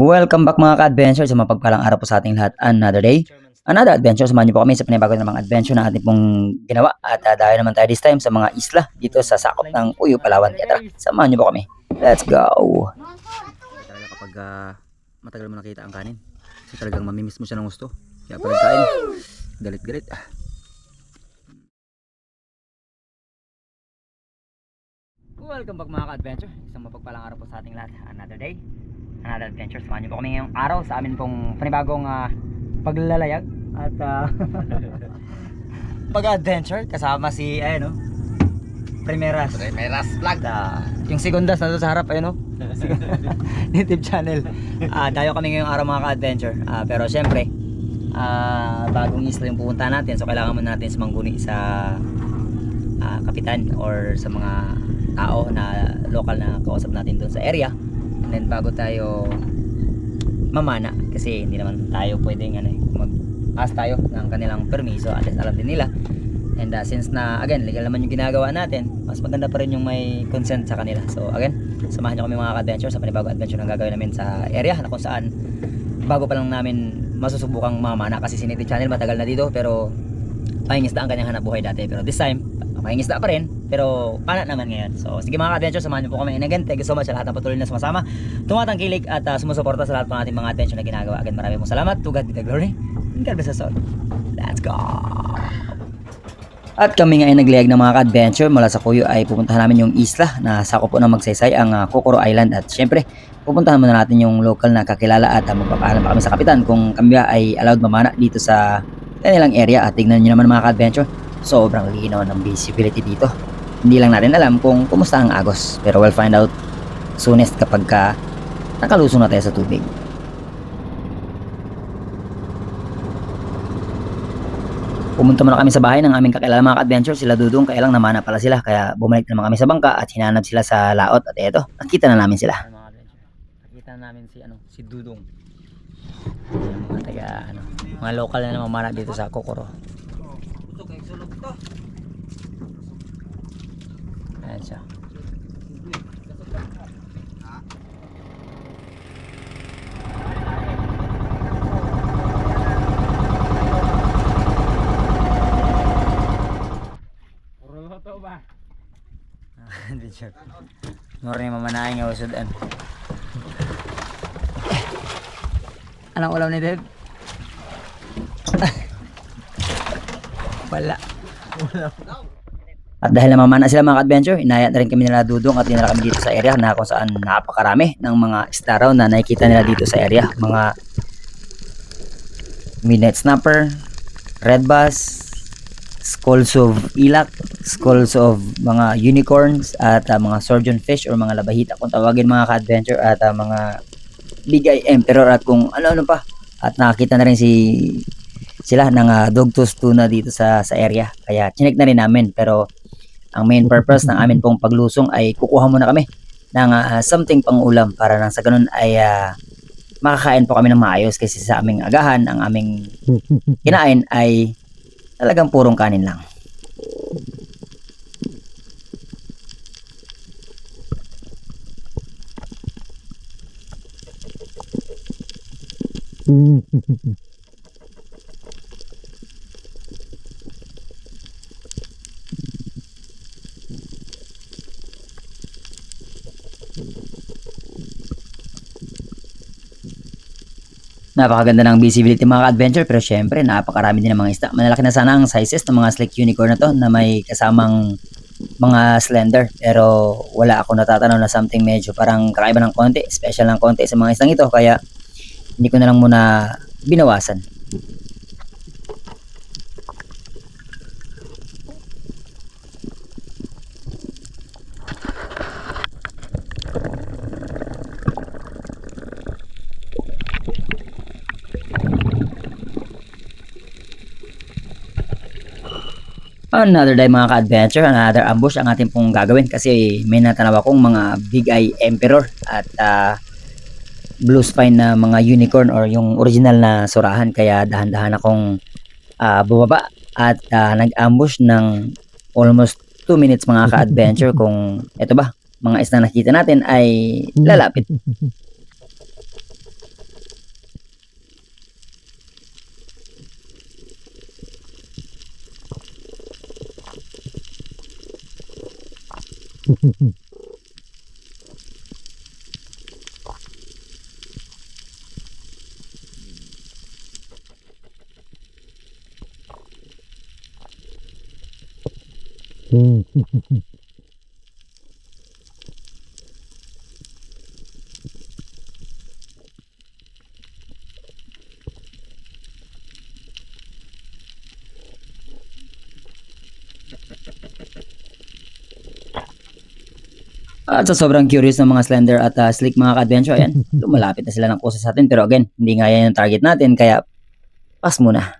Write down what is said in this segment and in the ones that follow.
Welcome back mga ka-adventure sa mapagpalang araw po sa ating lahat. Another day, another adventure. Samahan niyo po kami sa panibago na mga adventure na ating pong ginawa. At dahil naman tayo this time sa mga isla dito sa sakop ng Uyo, Palawan. Kaya tara, samahan niyo po kami. Let's go! Talaga kapag matagal mo nakita ang kanin, kasi talagang mamimiss mo siya ng gusto. Kaya pag kain, galit-galit. Welcome back mga ka-adventure. Isang mapagpalang araw po sa ating lahat. Another day, another adventure. Samahan niyo po kami ngayong araw sa amin pong panibagong paglalayag at pag-adventure kasama si Primeras Vlog. Yung segundas na doon sa harap, ayun, no? YouTube channel. Tayo kami ngayong araw mga ka-adventure. Pero syempre, bagong isla yung pupunta natin, so kailangan muna natin sumangguni sa kapitan or sa mga tao na local na kausap natin doon sa area. And then bago tayo mamana, kasi hindi naman tayo pwedeng mag-ask tayo ng kanilang permiso, at least alam din nila. And since na again legal naman yung ginagawa natin, mas maganda pa rin yung may consent sa kanila. So again, samahan nyo kami mga ka-adventure sa panibagong adventure na gagawin namin sa area na kung saan bago pa lang namin masusubukang mamana, kasi si Native Channel matagal na dito pero pangingisda ang kanyang hanap buhay dati, pero this time pangingisda pa rin pero pana naman ngayon. So sige mga ka-adventure, samahan niyo po kami. And again, thank you so much sa lahat ng patuloy na sumasama, tumatangkilik at sumusuporta sa lahat ng ating mga adventure na ginagawa. Again, maraming salamat. To God be the glory and God bless us all. Let's go! At kami nga ay naglayag ng mga ka-adventure mula sa Kuyo ay pupuntahan namin yung isla na sakop po ng Magsaysay, ang Kokoro Island. At syempre pupuntahan muna natin yung local na kakilala at magpapaalam pa kami sa kapitan kung kami ay allowed mamana dito sa kanilang area. At tignan nyo naman mga ka-adventure, sobrang linaw ng visibility dito. Hindi lang natin alam kung kumusta ang agos, pero we'll find out soonest kapag nakalusong na tayo sa tubig. Pumunta muna kami sa bahay ng aming kakilala mga ka-adventure, sila Dudong. Kaya lang namana pala sila, kaya bumalik naman kami sa bangka at hinanap sila sa laot. At eto, nakita na namin sila. Nakita na namin si Dudong. Mga taga mga local na namamana dito sa Kokoro. Ayan siya. Puro ba? Hindi siya. Mura yung mamanahin nga usudan. Anong ulam ni Dave? Wala. At dahil namamana sila mga ka-adventure, inaya na rin kami nila Dudong at dinala kami dito sa area na kung saan napakarami ng mga isda raw na nakikita nila dito sa area. Mga midnight snapper, red bass, skulls of ilak, skulls of mga unicorns, at mga surgeon fish or mga labahita kung tawagin mga ka-adventure, at mga big eye emperor at kung ano-ano pa. At nakakita na rin sila ng dogtooth tuna dito sa area, kaya chinek na rin namin. Pero ang main purpose ng amin pong paglusong ay kukuha muna kami ng something pang ulam para nang sa ganun ay makakain po kami ng maayos, kasi sa aming agahan ang aming kinain ay talagang purong kanin lang. Napakaganda ng visibility mga ka-adventure, pero syempre napakarami din ng mga isda. Malalaki na sana ang sizes ng mga Slake Unicorn na to na may kasamang mga slender, pero wala ako natatanaw na something medyo parang kakaiba ng konti, special ng konti sa mga isdang ito, kaya hindi ko na lang muna binawasan. Another day mga ka-adventure, another ambush ang ating pong gagawin, kasi may natanaw akong mga big eye emperor at blue spine na mga unicorn or yung original na surahan, kaya dahan-dahan akong bumaba at nag-ambush ng almost 2 minutes mga ka-adventure kung eto ba, mga isda nakita natin ay lalapit. At sa sobrang curious ng mga slender at slick mga ka-adventure, ayan, lumalapit na sila ng kusa sa atin. Pero again, hindi nga yan yung target natin, kaya pass muna.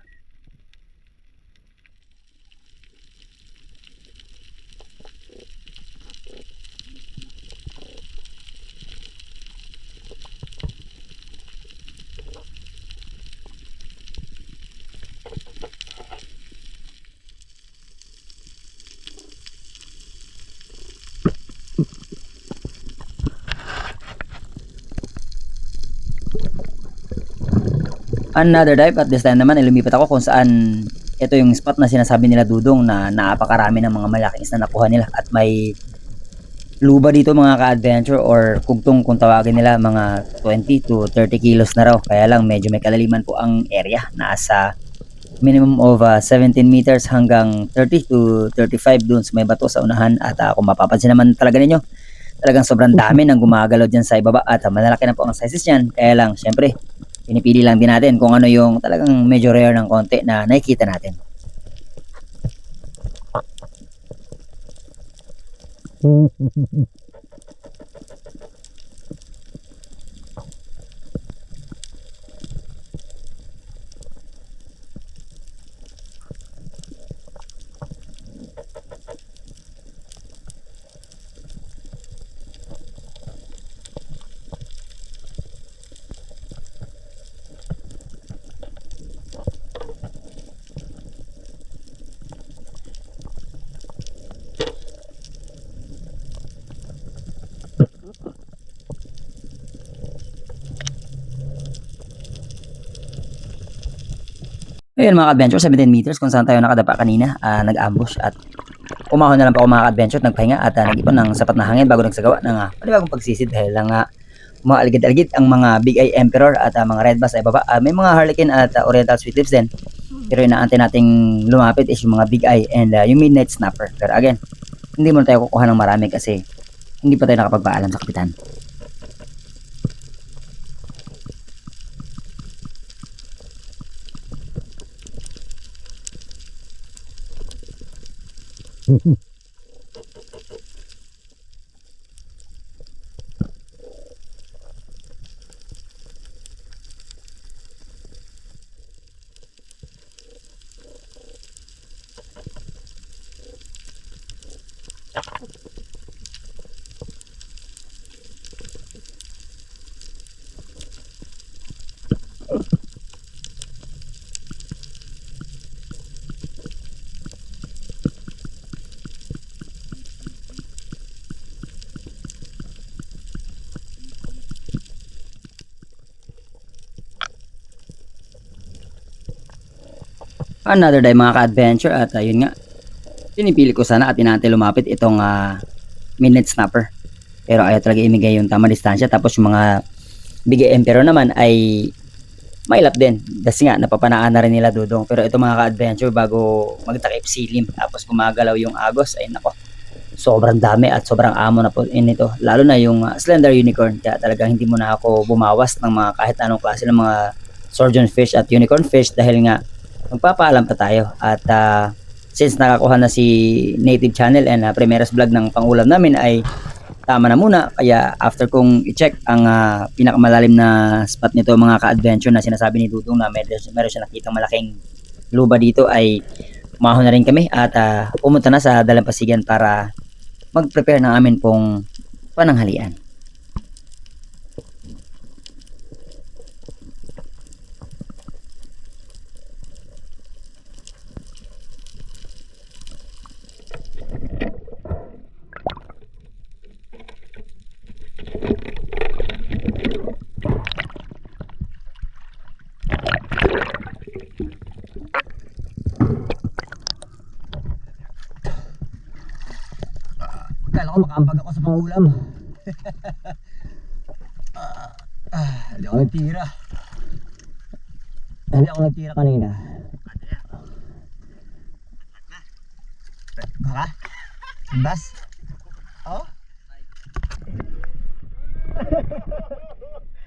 Another dive at this time naman ay lumipat ako kung saan ito yung spot na sinasabi nila Dudong na napakarami ng mga malaking isda na nakuha nila at may luba dito mga ka-adventure or kugtong kung tawagin nila, mga 20 to 30 kilos na raw. Kaya lang medyo may kalaliman po ang area, nasa minimum of 17 meters hanggang 30 to 35 dun sa may bato sa unahan. At kung mapapansin naman talaga ninyo, talagang sobrang dami ng gumagalaw dyan sa ibaba at malalaki na po ang sizes niyan. Kaya lang syempre pinipili lang din natin kung ano yung talagang medyo rare ng konti na nakikita natin. Ayun mga ka-adventure, 17 meters kung saan tayo nakadapa kanina, nag-ambush at umahon na lang pa ako mga ka-adventure, nagpahinga at nag-ipon ng sapat na hangin bago nagsagawa ng panibagong pagsisid dahil lang umaaligid-aligid ang mga Big Eye Emperor at mga Red Bass ay baba. May mga Harlequin at Oriental Sweet Lips din. Pero inaantay nating lumapit is yung mga Big Eye and yung Midnight Snapper. Pero again, hindi muna tayo kukuha ng marami kasi hindi pa tayo nakapagpaalam sa kapitan. Another day mga ka-adventure at yun nga, pinipili ko sana at inaantay lumapit itong Midnight Snapper. Pero ayaw talaga imigay yung tamang distansya. Tapos yung mga Big Emperor naman ay mailap din. Kasi nga, napapanaan na rin nila Dudong. Pero ito mga ka-adventure, bago magtakip silim, tapos gumagalaw yung agos, ay nako, sobrang dami at sobrang amo na po ito. Lalo na yung Slender Unicorn. Kaya talagang hindi mo na ako bumawas ng mga kahit anong klase ng mga Surgeon Fish at Unicorn Fish dahil nga magpapaalam pa tayo. At since nakakuha na si Native Channel and Primeras Vlog ng pangulam namin ay tama na muna. Kaya after kong i-check ang pinakamalalim na spot nito mga ka-adventure na sinasabi ni Dudong na meron siya nakitang malaking luba dito, ay umahon na rin kami at pumunta na sa Dalampasigan para mag-prepare ng amin pong pananghalian. Kala ko makaambag ako sa pangulam. Hindi ako nagtira. Hindi ako nagtira kanina. Baka? Bas? Oh?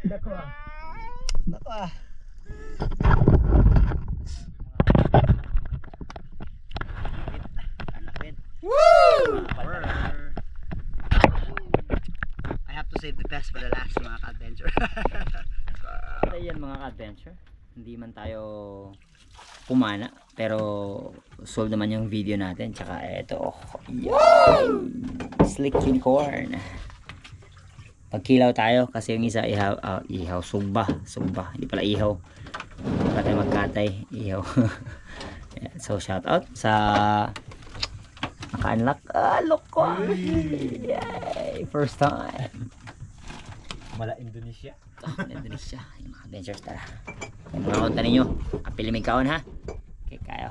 Dako ah. Dako ah. Woo! I have to save the best for the last, mga ka-adventure. Ito yan, mga ka-adventure. Hindi man tayo pumana, pero solve naman yung video natin. Tsaka eto, yay! Slick unicorn. Pagkilaw tayo kasi yung isa ihaw, sugba, hindi pala ihaw. Wala tayo magkatay, ihaw. So shout out sa naka-unlock. Loko! Yay! First time. Mala Indonesia. Indonesia. Yung mga adventures, tara. Yung mga konta ninyo. Apili may kaon ha. Okay, kayo.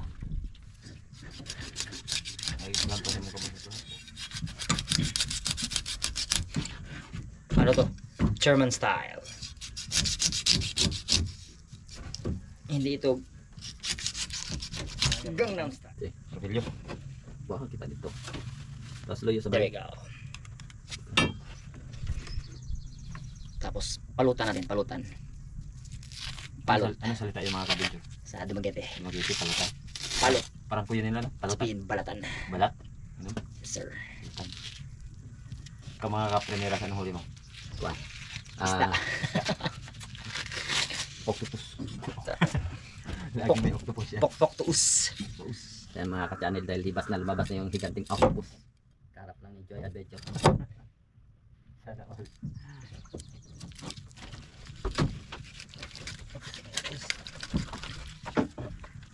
Ay, lantanin mo ka muna ito. Ano to? German style. Hindi ito Gangnam style. Kapilyo. Baka kita dito. Tapos loyo sa There we balik. go. Tapos palutan natin, palutan. Palot. Ano salita yung mga kabinyo? Sa Dumaguete. Mag-isip, palutan. Palot. Parang kuya nila, no? Palutan. Speed, balatan. Balat? Ano? Yes, sir. Palutan. Ikaw mga kaprenera sa huli mo? What? Isda. Octopus. Lagi may octopus yan. Pok-pok tuus. Octopus. Yan mga ka-channel dahil hibas na lumabas na yung higanting octopus. Karap lang ni Joy Adventure. Sana all.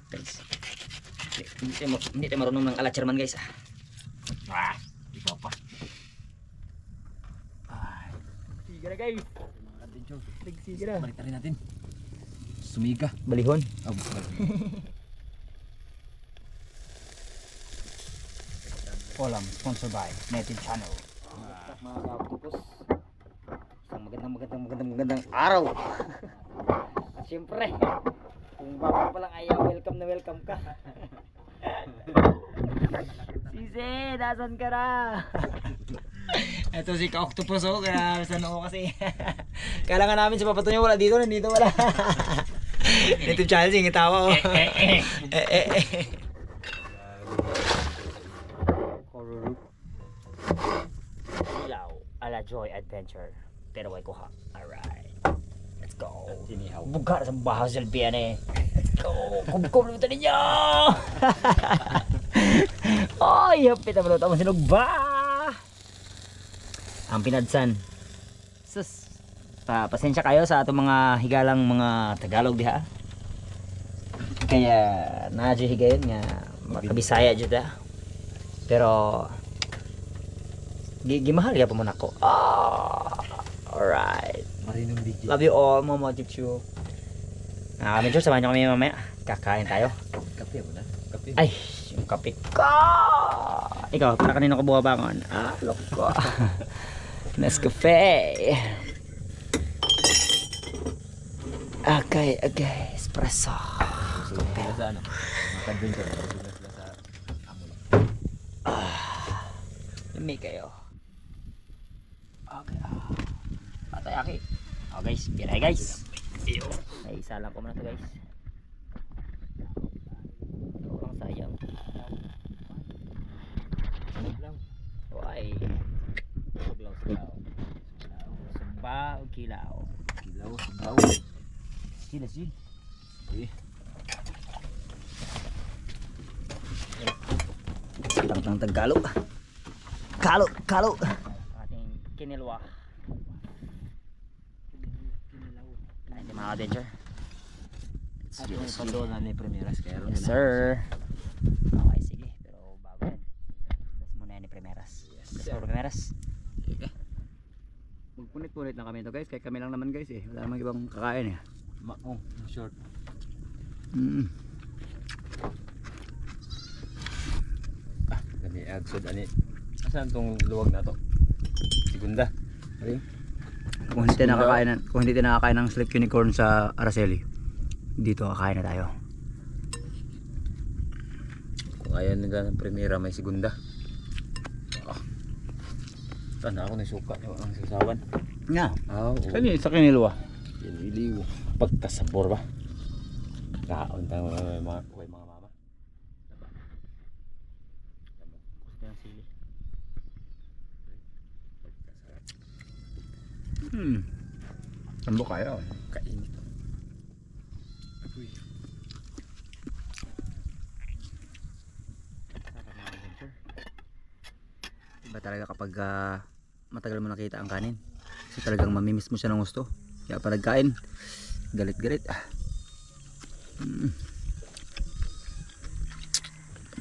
Guys. Hindi tayo marunong ng ala German guys. Ikaw pa. Sige na guys. Mga adventure. Sige na. Balik na rin natin. Sumiga. Balihon. Oh, Olam, sponsored by Native Channel. Mga kapupos. Isang magandang araw. At syempre, kung bago pa lang ay welcome na welcome ka. Sise, nasan ka na? Ito si Ka-Octopus oh, kaya sa noo kasi. Kailangan namin sa papato niya wala dito, nandito wala. Native Channel, singit tawa oh. Ilaw, ala Joy Adventure. Pero way ko ha. Alright. Let's go. Sinihaw. Buka sa bahaw selfie eh. Let's go. Kum-kum luto ninyo. Ay, hapit na maluto mo sinugba. Ang pinadsan. Sus. Pasensya kayo sa atong mga higalang mga Tagalog diha. Kaya nadyo higayon nga makabisaya jud ah. Pero gimahal ya pa mo nako. Alright. Marinong DJ. Love you all, Mama Chichu. Medyo samahan nyo kami mamaya. Kakain tayo. Kape mo na. Kape. Ay, yung kape ka. Ikaw, para kanino ka bumabangon? Loko. Nescafe. Okay, espresso. Sila sa ano? Mga adventure. Sila sa amoy. Lumi kayo. Okay. Patayaki. Oh guys, biray guys. Iyo. Ay, isa lang ko muna to guys. Ito lang sayang. Sumaglaw. Why? Sumaglaw. Sumba o kilaw. Kilaw. Sumaglaw. Sila. Eh. Lang ng Tagalog. Kalo. Ating kinilwa. Ay, di mga adventure. At may patulan ni Primeras kaya ron Yes, sir. Okay, sige. Pero bago yan. Bas muna yan ni Primeras. Yes, sir. Primeras. Magpunit-punit na kami ito guys. Kaya kami lang naman guys eh. Wala namang ibang kakain eh. Maong short. Mm. Kani agsod ani. Saan tong luwag na to? Segunda. Kung hindi tayo nakakain ng Slick Unicorn sa Araceli, dito kakain na tayo. Kung ayaw nila ng primera, may segunda. Saan ako nasuka? Ang sasawan. Nga. Oo. Kani sa kiniluwa. Yan iliw. Pagkasabor ba? Kaon tayo mga mama. Tambo kayo. Kainit. Iba talaga kapag matagal mo nakita ang kanin. Kasi talagang mamimiss mo siya ng gusto. Kaya pag nagkain, galit-galit.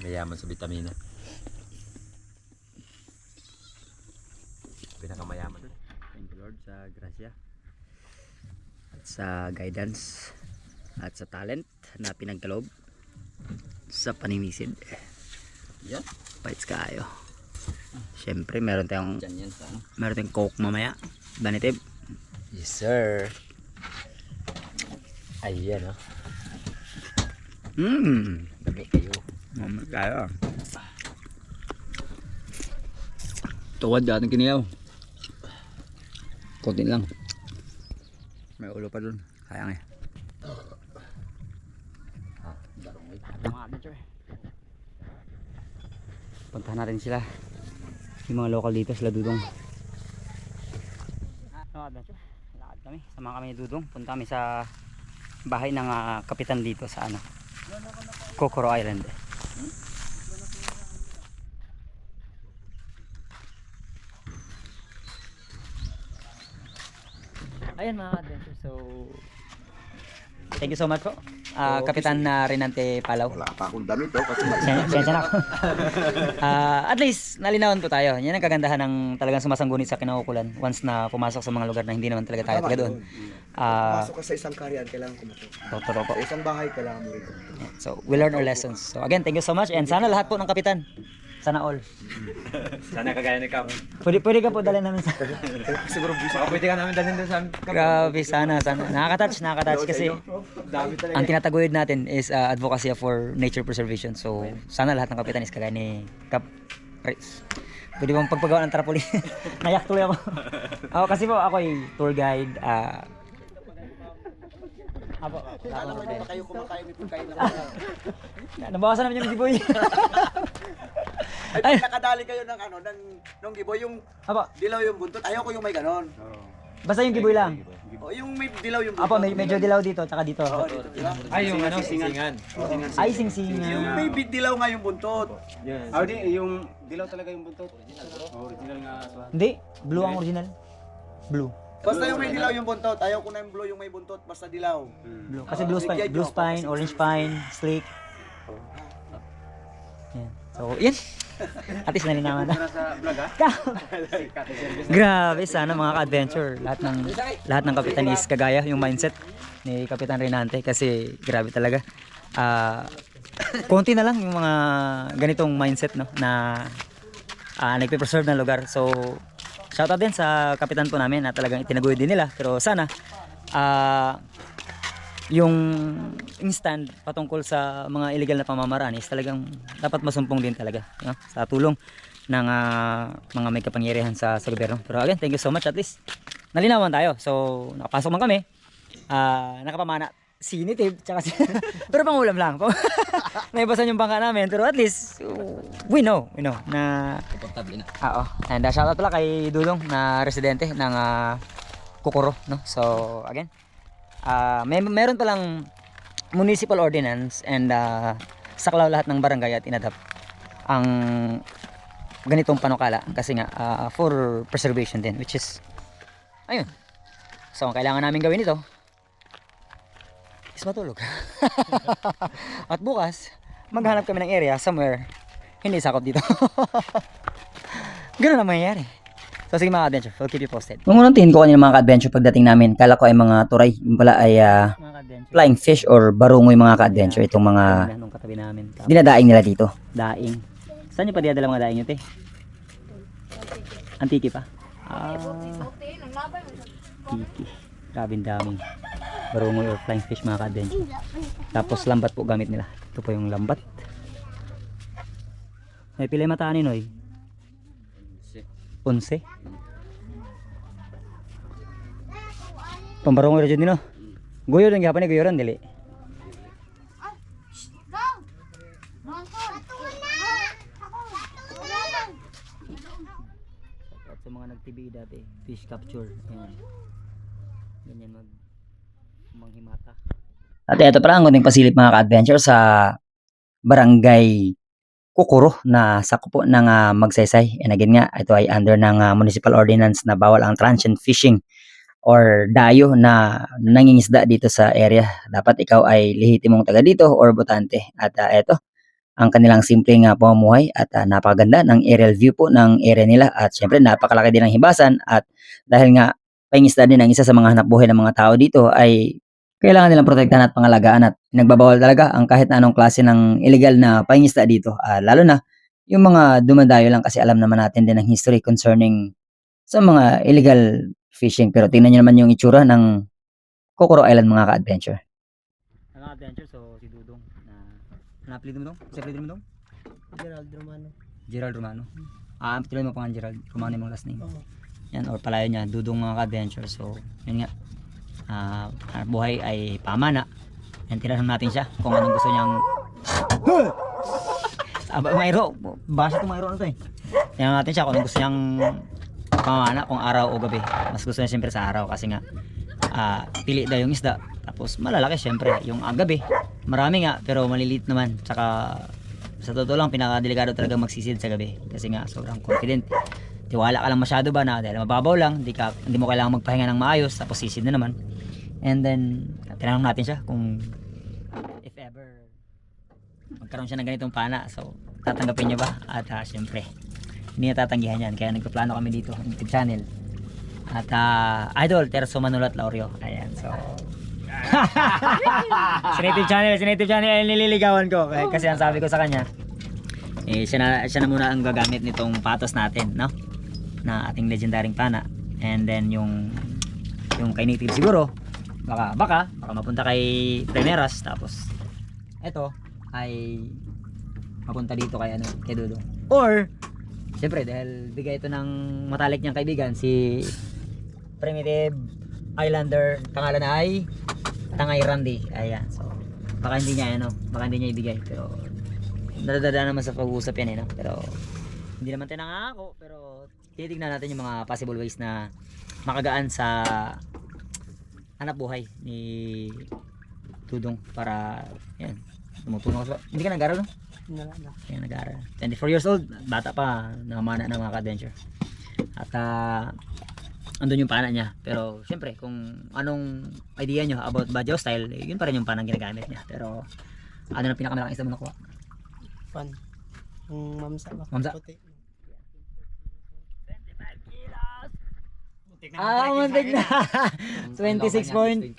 Mayaman sa vitamina. Pinakamayaman doon. Thank you Lord sa grasya at sa guidance at sa talent na pinagkaloob sa paninisid. Yan. Bites kayo. Siyempre meron tayong Diyan yan sa ano. meron tayong coke mamaya. Danitib. Yes sir. Ayan o. Dami kayo. Mamay kayo. Tuwad dating kiniyaw. Konti lang. May ulo pa dun. Sayang eh. Mga adventure. Puntahan natin sila. Yung mga local dito, sila Dudong. Mga adventure. Lakad kami. Sama kami ni Dudong. Punta kami sa bahay ng kapitan dito sa ano, Kokoro Island. Ayan mga adventure. So thank you so much po. Kapitan na Renante Palaw. Wala pa akong damit kasi Sensya na ako. At least nalinawan po tayo. Yan ang kagandahan ng talagang sumasanggunit sa kinaukulan once na pumasok sa mga lugar na hindi naman talaga tayo taga doon. Pasok ka sa isang karyan, kailangan kumutok. Totoo po. Sa isang bahay, kailangan mo rin kumutok. So we learn our lessons. So again, thank you so much and sana lahat po ng kapitan. Sana all. Sana kagaya ni Cap. Pwede ka po dalhin namin sa Siguro bisa. Baka pwede ka namin dalhin doon sa amin. Grabe, sana. Nakaka-touch kasi Dami talaga. ang tinataguyod natin is advocacy for nature preservation. So, sana lahat ng kapitan is kagaya ni Cap. Pwede bang pagpagawa ng trampoline? Nayak tuloy ako. Kasi po ako ay tour guide. Alam mo na kayo kumakain ng pagkain ng Nabawasan namin yung giboy. Ay, nakadali kayo ng ano, ng giboy, yung Apo, dilaw yung buntot. Ayaw ko yung may ganon. basta yung giboy lang. O, yung may dilaw yung buntot. Apo, medyo dilaw dito, tsaka dito. Oo, dito, diba? Ay, yung ano, sisingan. Ay, sing-singan. Yung may dilaw nga yung buntot. di yung dilaw talaga yung buntot. Original nga aswa. Hindi, blue ang original. Blue. Basta yung may dilaw yung buntot. Ayaw ko na yung blue yung may buntot. Basta dilaw. Blue. Kasi blue spine, orange spine, slick. Yan. So, yan. At least nalinawan na. Sa vlog ha? Grabe sana mga ka-adventure. Lahat ng kapitan is kagaya yung mindset ni Kapitan Renante kasi grabe talaga. Konti na lang yung mga ganitong mindset no na nagpe-preserve ng lugar. So shoutout din sa kapitan po namin na talagang itinaguyod din nila. Pero sana yung instant patungkol sa mga illegal na pamamaraan is talagang dapat masumpong din talaga no? Sa tulong ng mga may kapangyarihan sa gobyerno. Pero again, thank you so much, at least nalinawan tayo. So nakapasok man kami, nakapamana si Nitib tsaka si pero pangulam lang. Naibasan yung bangka namin, pero at least we know na Komportable na. oo. And shoutout pala kay Dudong na residente ng Kokoro no. So again, meron palang municipal ordinance and saklaw lahat ng barangay at inadapt ang ganitong panukala kasi nga for preservation din, which is ayun. So ang kailangan namin gawin ito is matulog. At bukas maghanap kami ng area somewhere hindi sakop dito. Ganun ang mangyayari. So sige mga ka-adventure, we'll keep you posted. Nung unang tingin ko kanina mga ka-adventure pagdating namin, kala ko ay mga turay. Yung pala ay flying fish or barungoy mga ka-adventure. Itong mga Nung katabi namin. dinadaing nila dito. Daing. Saan nyo pa dinadala mga daing nyo, te? Antiki pa. Tiki. Grabe ang daming barungoy or flying fish mga ka-adventure. Tapos lambat po gamit nila. Ito po yung lambat. May pila mata ni Noy? 11. Pambarungoy ra jud nino. Guyo lang gyapon ni guyoran dili. At sa mga nag-TV dati, fish capture. Ayan. Ganyan manghimata. At ito pala ang kunting pasilip mga ka-adventure sa barangay Kukuro na sakop po ng Magsaysay. And again nga, ito ay under ng municipal ordinance na bawal ang transient fishing or dayo na nangingisda dito sa area. Dapat ikaw ay lehitimong taga dito or botante. At ito, ang kanilang simpleng pamumuhay at napakaganda ng aerial view po ng area nila. At syempre napakalaki din ng hibasan at dahil nga pangingisda din ang isa sa mga hanapbuhay ng mga tao dito ay kailangan nilang protektahan at pangalagaan at nagbabawal talaga ang kahit na anong klase ng illegal na pangingisda dito. Lalo na yung mga dumadayo lang kasi alam naman natin din ang history concerning sa mga illegal fishing. Pero tingnan nyo naman yung itsura ng Kokoro Island mga ka-adventure. Mga adventure, so si Dudong na apelido mo dong? Sa apelido mo dong? Gerald Romano. Gerald Romano. Tuloy mo pa nga Gerald Romano yung last name. Oo. Yan, or palayo niya, Dudong mga ka-adventure. So, yun nga. Buhay ay pamana. Yan, tirahan natin siya kung anong gusto niyang Mayro, basa itong Mayro na ito eh. Tingnan natin siya kung anong gusto niyang pamana, kung araw o gabi. Mas gusto niya siyempre sa araw kasi nga pili daw yung isda. Tapos malalaki siyempre yung gabi. Marami nga pero maliliit naman. Tsaka sa totoo lang pinakadelikado talaga magsisid sa gabi kasi nga sobrang confident. Tiwala ka lang masyado ba na dahil mababaw lang, hindi mo kailangan magpahinga ng maayos tapos sisid na naman. And then tinanong natin siya kung if ever magkaroon siya ng ganitong pana, so tatanggapin niya ba? At syempre hindi niya tatanggihan yan, kaya nagpaplano kami dito ng YouTube channel. At Idol Terso Manulat Laurio, ayan, so sa native channel ay nililigawan ko kasi ang sabi ko sa kanya siya na muna ang gagamit nitong patos natin, no? Na ating legendaring pana. And then yung kay native siguro baka mapunta kay Primeras, tapos eto ay mapunta dito kay kay Dudong. Or siyempre dahil bigay ito ng matalik niyang kaibigan si Primitive Islander, pangalan ay Tangay Randy. Ayan, so baka hindi niya ibigay, pero dadaan naman sa pag-uusap yan pero hindi naman tayo nangako, pero titignan natin yung mga possible ways na makagaan sa hanap buhay ni Dudong para yan tumutulong ka. Hindi ka nag-aral, no? Kaya nag-aral 24 years old, bata pa, namana ng mga ka-adventure. At andun yung pana niya, pero syempre kung anong idea nyo about Bajaw style, yun pa rin yung panang ginagamit niya. Pero ano na pinakamalaking isda mo nakuha? Pan. Yung mamsa ba? Mamsa? Puti. 25 kilos! Muntik na! 26.4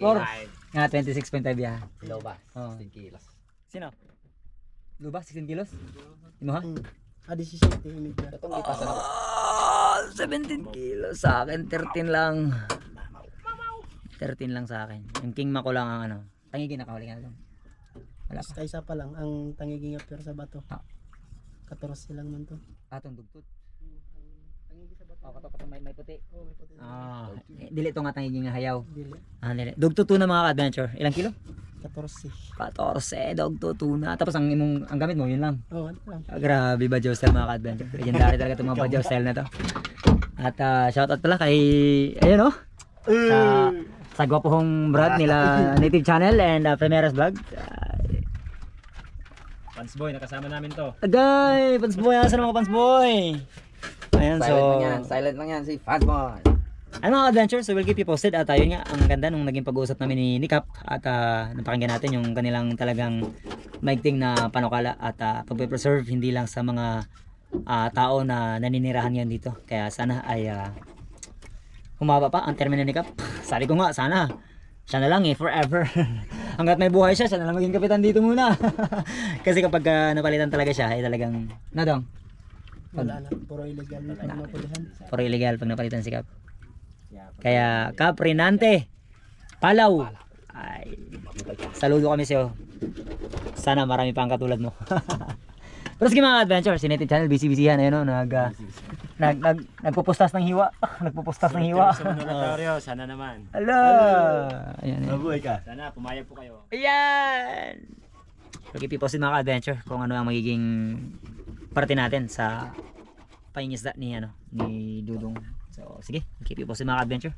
nga, 26.5 yan. Loba, Oh. 10 kilos. Sino? Luba, 16 kilos? Imo ha? 17 imig na. Itong lipasan ako. 17 kilos sa akin, 13 lang. 13 lang sa akin. Yung king mako lang ang tangigin na kahuli nga lang. Wala pa. Basta isa pa lang ang tangiging appear sa bato. 14 lang man to. Atong dugtut. Tangigi sa bato. Kato may puti. Oh, may puti. Dili to nga tangiging nga hayaw. Dili. Dili. Dugtut na mga ka-adventure. Ilang kilo? 14. 14, dugtut na. Tapos ang gamit mo, yun lang. Oh, ano lang. Grabe Bajaw style mga ka-adventure. Legendary talaga itong mga Bajaw style na to. At shoutout pala kay ayun sa gwapohong Brad nila Native Channel and Primeras Vlog. Pansboy, nakasama namin to. Agay, Pansboy, asan mga Pansboy? Ayan, Silent lang yan si Fastball. Ano mga adventure, so we'll keep you posted. At ayun nga, ang ganda nung naging pag-uusap namin ni Cap. At napakinggan natin yung kanilang talagang maigting na panukala at pag-preserve hindi lang sa mga tao na naninirahan yan dito. Kaya sana ay humaba pa ang termino ni Cap. Sabi ko nga, sana siya na lang forever. Hanggat may buhay siya na lang maging kapitan dito muna. Kasi kapag napalitan talaga siya ay talagang nadong Wala na. Puro illegal na pag mapulihan. Puro illegal pag napalitan si Kap. Kaya Kap Rinante, Palaw. Ay, saludo kami sa'yo. Sana marami pang katulad mo. Pero sige mga adventure, si Native Channel, busy-busyhan, ayun o, nagpupustas ng hiwa. Nagpupustas ng hiwa. Sa Monatorio, sana naman. Ala! Ayan, ayan. Mabuhay ka. Sana pumayag po kayo. Ayan! So, keep you posted mga adventure kung ano ang magiging parte natin sa pangingisda ni Dudong. So, sige, keep you posted mga adventure.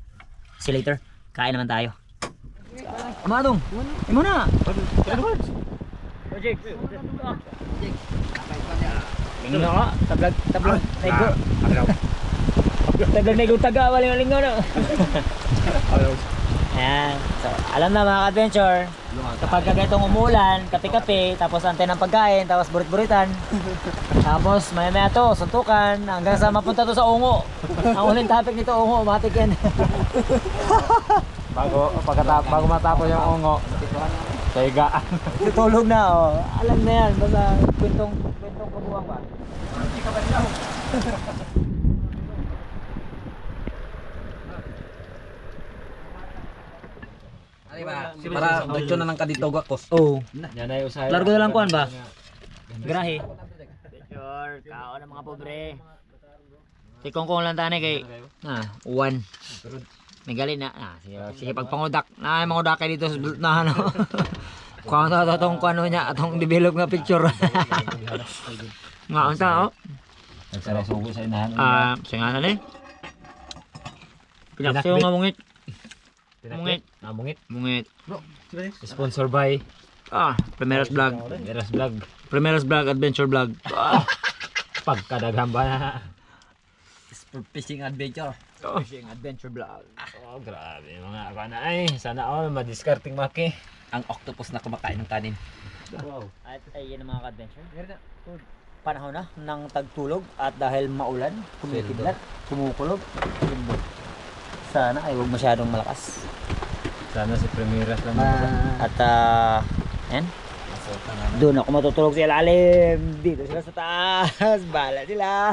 See you later. Kain naman tayo. Amadong! Imo na! Project! Linggo ka! Tablag, nego! Tablag, nego, taga, waling no! Ayan. So, alam na mga adventure, kapag ganitong umulan, kape-kape, tapos antay ng pagkain, tapos burit-buritan, tapos maya-maya to, suntukan, hanggang sa mapunta to sa ungo. Ang uling topic nito, ungo, matik yan. Bago matapos yung ungo, sa higaan. Tutulog na, oh. Alam na yan, basta kwentong kabuang ba? Para dito na lang ka dito gakos. Oo. Yan ay usahay. Largo na lang kuhan ba? Grahe. Sure, kao na mga pobre. Tikong lang tani kay uwan. May gali na. Sige pagpangudak. Na mangudak kay dito na ano. Kuha na tong kuano niya atong develop nga picture. Nga unta oh. Nagsaray sugo sa inahan. Singa na ni. Pinaksayo nga mungit. Mungit. Sponsor by Primeros Vlog. Primeros Vlog Adventure Vlog. Pagkadaghang ba na. Fishing adventure. Fishing Adventure Vlog. Oh, grabe mga kana ay sana all madiskarting maki. Ang octopus na kumakain ng kanin. Wow. At ayun ang mga adventure. Panahon na ng tagtulog at dahil maulan, kumikidlat, kumukulog. Sana ay huwag masyadong malakas. Sana si Primeras lang. At yan. Doon ako matutulog sa ilalim. Dito sila sa taas. Bala sila.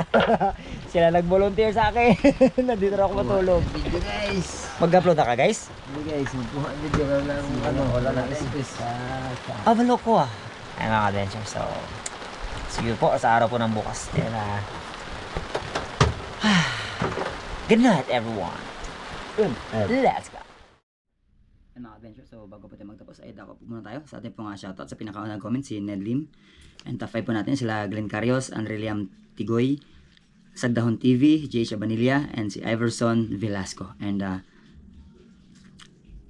Sila nag-volunteer sa akin. Nandito na ako matulog. Video guys. Mag-upload na ka guys? Video guys, magkuha video lang wala na space. Balo ko Ay mga adventure. So, sige po sa araw po ng bukas. Good night everyone. Let's go. Mga adventure, so bago po tayo magtapos ay dako po muna tayo sa ating pong shoutout sa pinakaunang comment si Ned Lim, and top 5 po natin sila Glenn Carios, Anreliam Tigoy, Sagdahon TV, Jay Shabanilla, and si Iverson Velasco. And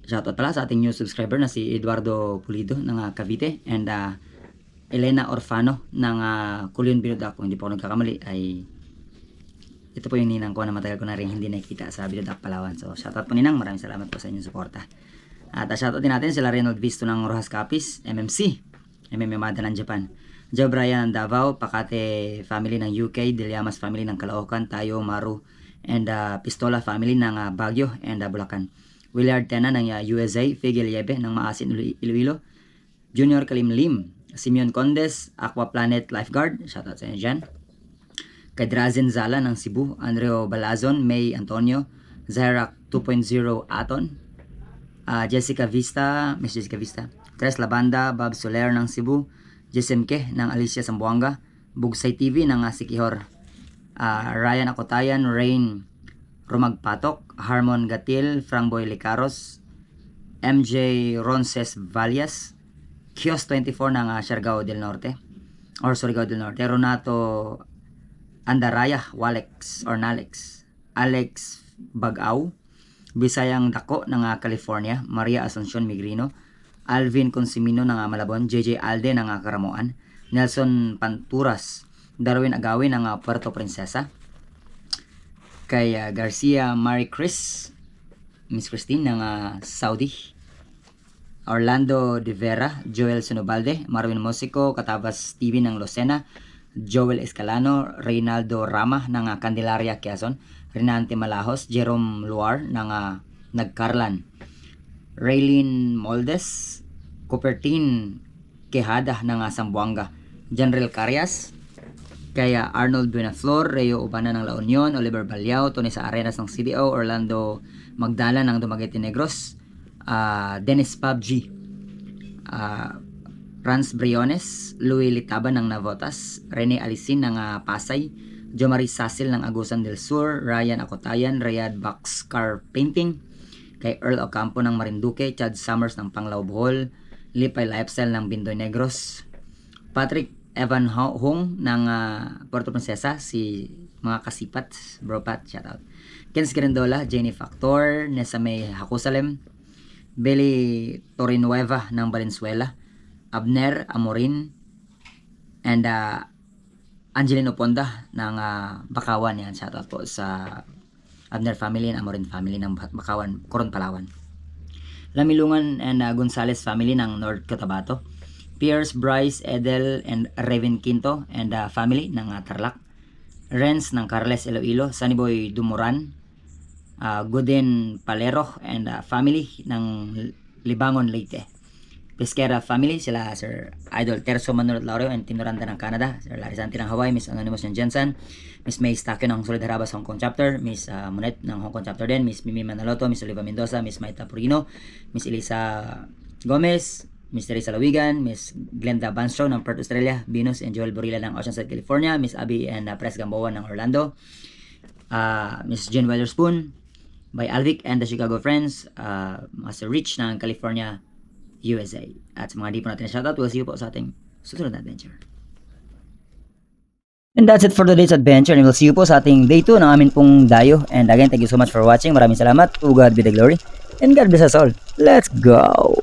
shoutout pala sa ating new subscriber na si Eduardo Pulido ng Cavite, and Elena Orfano ng Kulion Binudak. Kung hindi po ako nagkakamali ay ito po yung ninang ko na matagal ko na rin hindi nakikita sa Binudak, Palawan. So shoutout po ninang, maraming salamat po sa inyong suporta. At shoutout din natin sila Reynold Visto ng Rojas Capiz, MMC, MMA Mada ng Japan, Joe Brian ng Davao, Pakate family ng UK, Diliamas family ng Caloocan, Tayo, Maru, and Pistola family ng Baguio and Bulacan, Willard Tena ng USA, Figel Yebe ng Maasin, Iloilo, Junior Kalimlim, Simeon Condes, Aqua Planet Lifeguard, shoutout sa inyo dyan, kay Drazen Zala ng Cebu, Andreo Balazon, May Antonio, Zairac 2.0 Aton, Jessica Vista, Miss Jessica Vista, Tres Labanda, Bob Soler ng Cebu, Jesemke ng Alicia Zamboanga, Bugsay TV ng Sikihor, Ryan Akotayan, Rain Romagpatok, Harmon Gatil, Frangboy Licaros, MJ Ronces Vallas, Kios 24 ng Siargao del Norte, Ronato Andaraya, Walex or Nalex, Alex Bagaw, Bisayang Dako ng California, Maria Asuncion Migrino, Alvin Consimino ng Malabon, JJ Alde ng Karamoan, Nelson Panturas, Darwin Agawin ng Puerto Princesa, kay Garcia Marie Chris, Miss Christine ng Saudi, Orlando De Vera, Joel Sunobalde, Marvin Mosico, Katabas TV ng Lucena, Joel Escalano, Reynaldo Rama ng Candelaria, Quezon, Renante Malahos, Jerome Luar ng Nagcarlan, Raylene Moldes, Cupertine Quejada ng Zamboanga, General Carias, Kaya Arnold Buenaflor, Reo Ubana ng La Union, Oliver Balyao, Tony Sa Arenas ng CDO, Orlando Magdala ng Dumaguete Negros, Dennis PUBG, Franz Briones, Louis Litaban ng Navotas, Rene Alisin ng Pasay, Jomari Sasil ng Agusan del Sur, Ryan Akotayan, Rayad Boxcar Painting, kay Earl Ocampo ng Marinduque, Chad Summers ng Panglao Bohol, Lipay Lifestyle ng Bindoy Negros, Patrick Evan Hong ng Puerto Princesa, si mga kasipat, bro Pat, shoutout. Kens Grandola, Jenny Factor, Nessa May Hakusalem, Billy Torinueva ng Valenzuela, Abner Amorin, and Angelino Ponda ng Bakawan. Yan, shoutout po sa Abner family and Amorin family ng Bakawan, Coron, Palawan. Lamilungan and Gonzales family ng North Cotabato, Pierce, Bryce, Edel, and Raven Quinto and family ng Tarlac, Renz ng Carles Iloilo, Sunnyboy Dumuran, Godin Palero and family ng Libangon, Leyte. Pesquera family, sila Sir Idol Terso Manuel Laureo and Tinoranda ng Canada, Sir Larry Santi ng Hawaii, Miss Anonymous ng Jensen, Miss May Stakyo ng Solid Harabas Hong Kong Chapter, Miss Monet ng Hong Kong Chapter din, Miss Mimi Manaloto, Miss Oliva Mendoza, Miss Maita Purino, Miss Elisa Gomez, Miss Teresa Lawigan, Miss Glenda Banshaw ng Perth, Australia, Venus and Joel Borilla ng Oceanside, California, Miss Abby and Pres Gamboa ng Orlando, Miss Jen Weatherspoon, by Alvic and the Chicago Friends, Master Rich ng California, USA. At sa mga di po natin na shoutout, we'll see you po sa ating susunod na adventure. And that's it for today's adventure, and we'll see you po sa ating day 2 ng amin pong dayo. And again, thank you so much for watching. Maraming salamat. To God be the glory, and God bless us all. Let's go!